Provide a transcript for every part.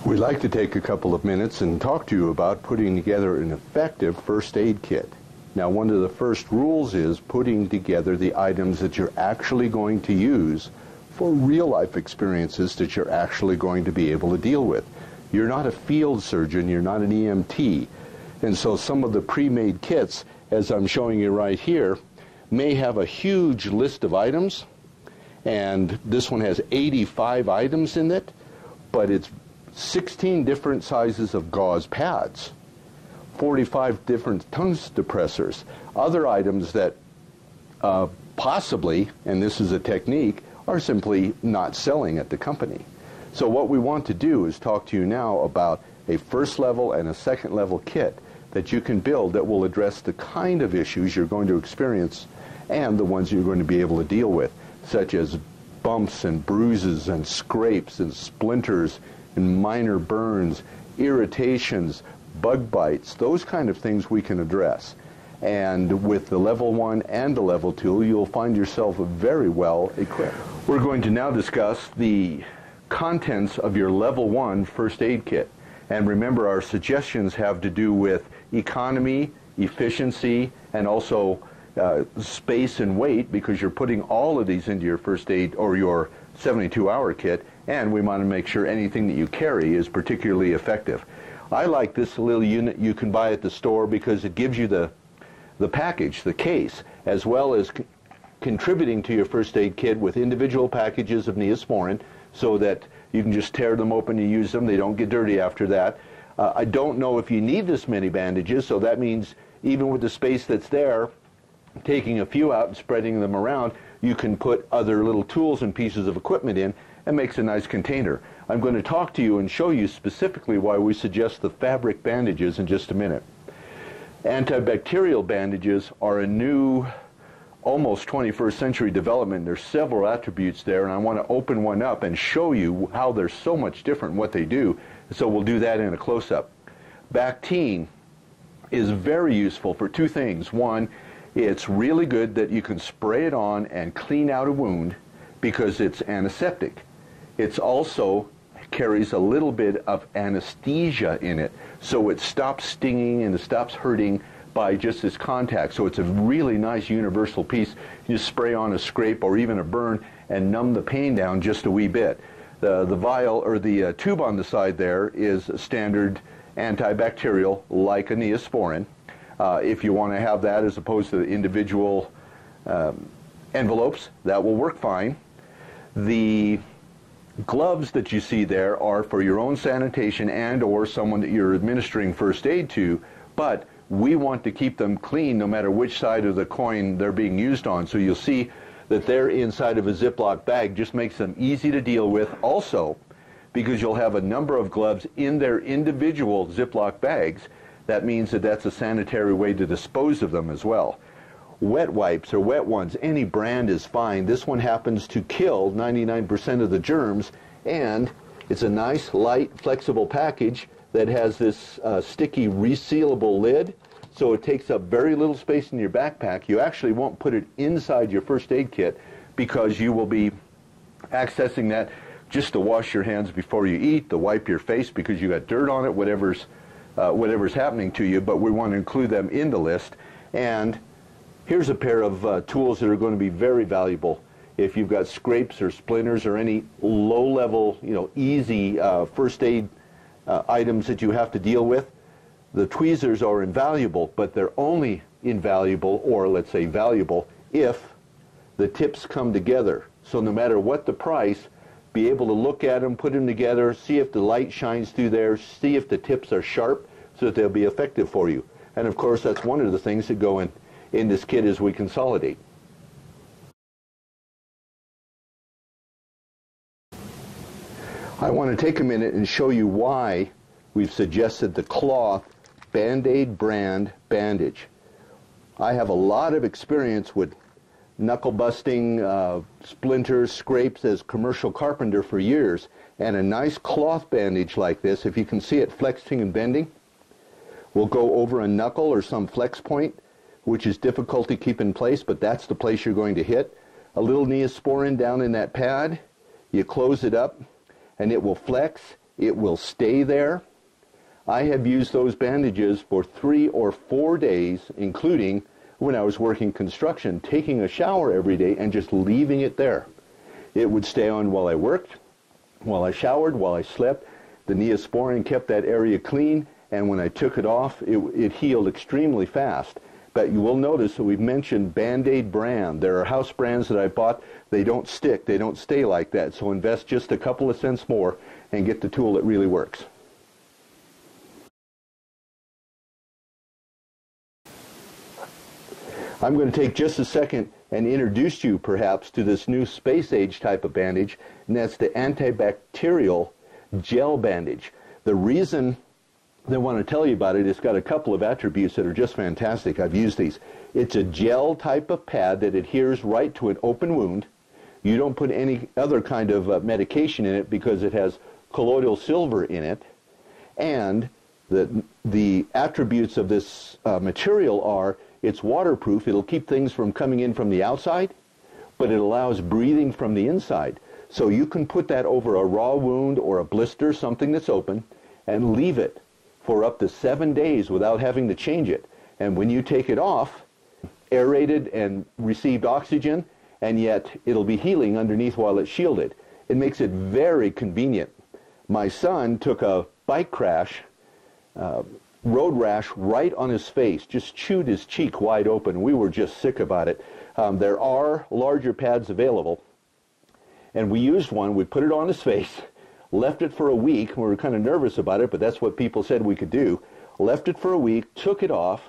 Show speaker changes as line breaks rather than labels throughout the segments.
We'd like to take a couple of minutes and talk to you about putting together an effective first aid kit. Now, one of the first rules is putting together the items that you're actually going to use for real-life experiences that you're actually going to be able to deal with. You're not a field surgeon, you're not an EMT, and so some of the pre-made kits, as I'm showing you right here, may have a huge list of items, and this one has 85 items in it, but it's 16 different sizes of gauze pads, 45 different tongue depressors, other items that possibly, and this is a technique, are simply not selling at the company. So what we want to do is talk to you now about a first level and a second level kit that you can build that will address the kind of issues you're going to experience and the ones you're going to be able to deal with, such as bumps and bruises and scrapes and splinters and minor burns, irritations, bug bites, those kind of things we can address. And with the level 1 and the level 2, you'll find yourself very well equipped. We're going to now discuss the contents of your level 1 first aid kit. And remember, our suggestions have to do with economy, efficiency, and also space and weight, because you're putting all of these into your first aid or your 72-hour kit, and we want to make sure anything that you carry is particularly effective. I like this little unit you can buy at the store because it gives you the package, the case, as well as contributing to your first aid kit with individual packages of Neosporin so that you can just tear them open and use them. They don't get dirty after that. I don't know if you need this many bandages, so that means even with the space that's there, taking a few out and spreading them around, you can put other little tools and pieces of equipment in and makes a nice container. I'm going to talk to you and show you specifically why we suggest the fabric bandages in just a minute. Antibacterial bandages are a new, almost 21st century development. There's several attributes there, and I want to open one up and show you how they're so much different in what they do. So we'll do that in a close-up. Bactine is very useful for two things. One, it's really good that you can spray it on and clean out a wound because it's antiseptic. It's also carries a little bit of anesthesia in it, so it stops stinging and it stops hurting by just this contact. So it's a really nice universal piece. You just spray on a scrape or even a burn and numb the pain down just a wee bit. The vial or the tube on the side there is a standard antibacterial like a Neosporin. If you want to have that as opposed to the individual envelopes, that will work fine. The gloves that you see there are for your own sanitation and or someone that you're administering first aid to, but we want to keep them clean no matter which side of the coin they're being used on. So you'll see that they're inside of a Ziploc bag, just makes them easy to deal with. Also, because you'll have a number of gloves in their individual Ziploc bags, that means that that's a sanitary way to dispose of them as well. Wet wipes or wet ones, any brand is fine. This one happens to kill 99% of the germs, and it's a nice, light, flexible package that has this sticky, resealable lid, so it takes up very little space in your backpack. You actually won't put it inside your first aid kit because you will be accessing that just to wash your hands before you eat, to wipe your face because you got dirt on it, whatever's happening to you, but we want to include them in the list. And here's a pair of tools that are going to be very valuable if you've got scrapes or splinters or any low-level, easy first aid items that you have to deal with. The tweezers are invaluable, but they're only invaluable, or let's say valuable, if the tips come together. So no matter what the price, be able to look at them, put them together, see if the light shines through there, see if the tips are sharp so that they'll be effective for you. And of course, that's one of the things that go in this kit as we consolidate. I want to take a minute and show you why we've suggested the cloth Band-Aid brand bandage. I have a lot of experience with knuckle busting, splinters, scrapes as commercial carpenter for years, and a nice cloth bandage like this, if you can see it flexing and bending, will go over a knuckle or some flex point, which is difficult to keep in place, but that's the place you're going to hit. A little Neosporin down in that pad, you close it up, and it will flex, It will stay there. I have used those bandages for 3 or 4 days, including when I was working construction, taking a shower every day and just leaving it there. It would stay on while I worked, while I showered, while I slept. The Neosporin kept that area clean, and when I took it off, it healed extremely fast. But you will notice that we've mentioned Band-Aid brand. There are house brands that I bought. They don't stick. They don't stay like that. So invest just a couple of cents more and get the tool that really works. I'm going to take just a second and introduce you perhaps to this new space age type of bandage, and that's the antibacterial gel bandage. The reason they want to tell you about it, it's got a couple of attributes that are just fantastic. I've used these. It's a gel type of pad that adheres right to an open wound. You don't put any other kind of medication in it because it has colloidal silver in it. And the attributes of this material are it's waterproof. It'll keep things from coming in from the outside, but it allows breathing from the inside. So you can put that over a raw wound or a blister, something that's open, and leave it for up to 7 days without having to change it. And when you take it off, aerated and received oxygen, and yet it'll be healing underneath while it's shielded. It makes it very convenient. My son took a bike crash, road rash right on his face, just chewed his cheek wide open. We were just sick about it. There are larger pads available, and we used one. We put it on his face, left it for a week. We were kind of nervous about it, but that's what people said we could do. Left it for a week, took it off.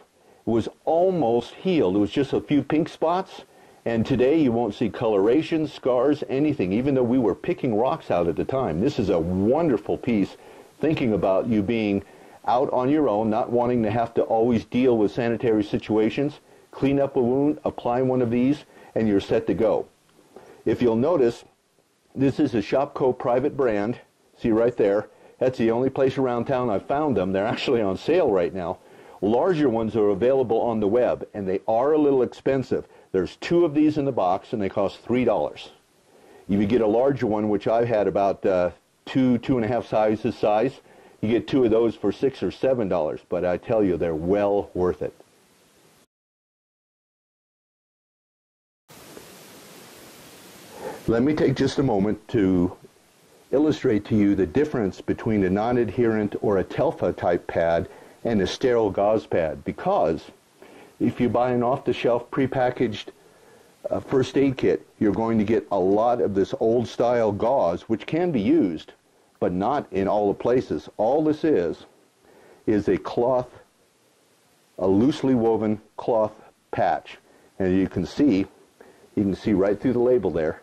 It was almost healed. It was just a few pink spots, and today you won't see coloration, scars, anything, even though we were picking rocks out at the time. This is a wonderful piece, thinking about you being out on your own, not wanting to have to always deal with sanitary situations. Clean up a wound, apply one of these, and you're set to go. If you'll notice, this is a Shopko private brand. See right there? That's the only place around town I've found them. They're actually on sale right now. Larger ones are available on the web, and they are a little expensive. There's 2 of these in the box, and they cost $3. If you get a larger one, which I've had about 2.5 sizes size, you get 2 of those for $6 or $7, but I tell you, they're well worth it. Let me take just a moment to illustrate to you the difference between a non-adherent or a Telfa type pad and a sterile gauze pad, because if you buy an off-the-shelf prepackaged first aid kit, you're going to get a lot of this old style gauze, which can be used, but not in all the places. All this is a cloth, a loosely woven cloth patch. And you can see right through the label there.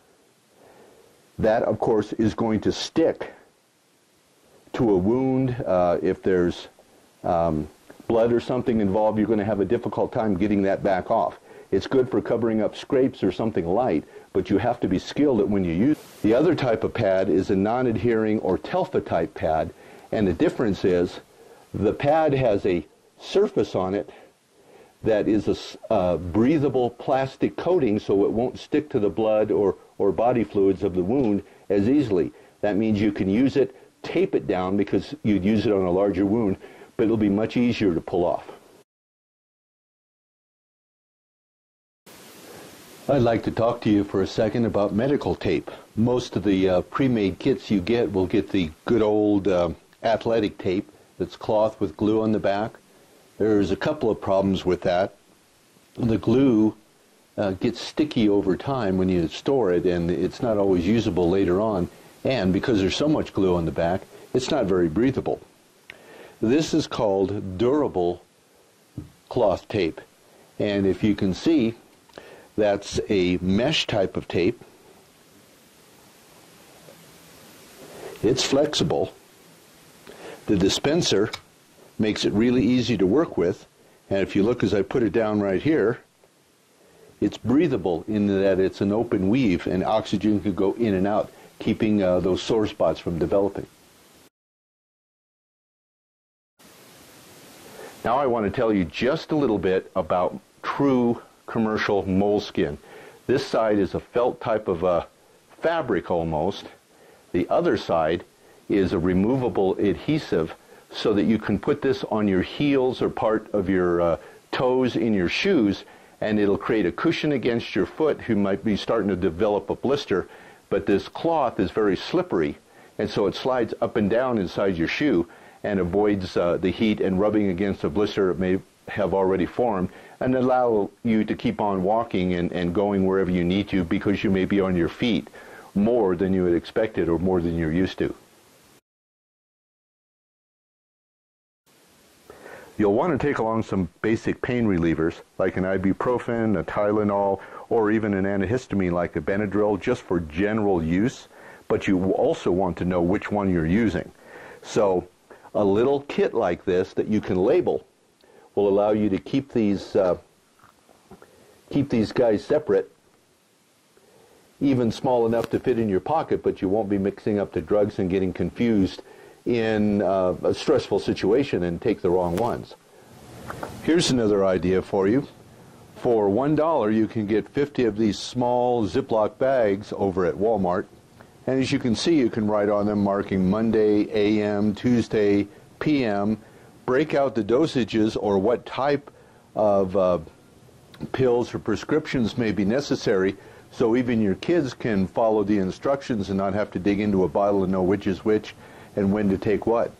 That, of course, is going to stick to a wound. If there's blood or something involved, you're going to have a difficult time getting that back off. It's good for covering up scrapes or something light, but you have to be skilled at when you use it. The other type of pad is a non-adhering or Telfa type pad, and the difference is the pad has a surface on it that is a breathable plastic coating, so it won't stick to the blood or body fluids of the wound as easily. That means you can use it, tape it down because you'd use it on a larger wound, but it'll be much easier to pull off. I'd like to talk to you for a second about medical tape. Most of the pre-made kits you get will get the good old athletic tape that's cloth with glue on the back. There's a couple of problems with that. The glue gets sticky over time when you store it, and it's not always usable later on. And because there's so much glue on the back, it's not very breathable. This is called durable cloth tape. And if you can see, that's a mesh type of tape. It's flexible. The dispenser makes it really easy to work with. And if you look as I put it down right here, it's breathable in that it's an open weave and oxygen can go in and out, keeping those sore spots from developing. Now I want to tell you just a little bit about true commercial moleskin. This side is a felt type of fabric almost. The other side is a removable adhesive so that you can put this on your heels or part of your toes in your shoes, and it'll create a cushion against your foot who might be starting to develop a blister. But this cloth is very slippery, and so it slides up and down inside your shoe and avoids the heat and rubbing against a blister it may have already formed, and allow you to keep on walking and going wherever you need to, because you may be on your feet more than you had expected or more than you're used to. You'll want to take along some basic pain relievers like an ibuprofen, a Tylenol, or even an antihistamine like a Benadryl, just for general use, but you also want to know which one you're using. So a little kit like this that you can label will allow you to keep these guys separate, even small enough to fit in your pocket, but you won't be mixing up the drugs and getting confused in a stressful situation and take the wrong ones. Here's another idea for you. For $1 you can get 50 of these small Ziploc bags over at Walmart, and as you can see, you can write on them marking Monday AM, Tuesday PM, break out the dosages or what type of pills or prescriptions may be necessary, so even your kids can follow the instructions and not have to dig into a bottle and know which is which and when to take what.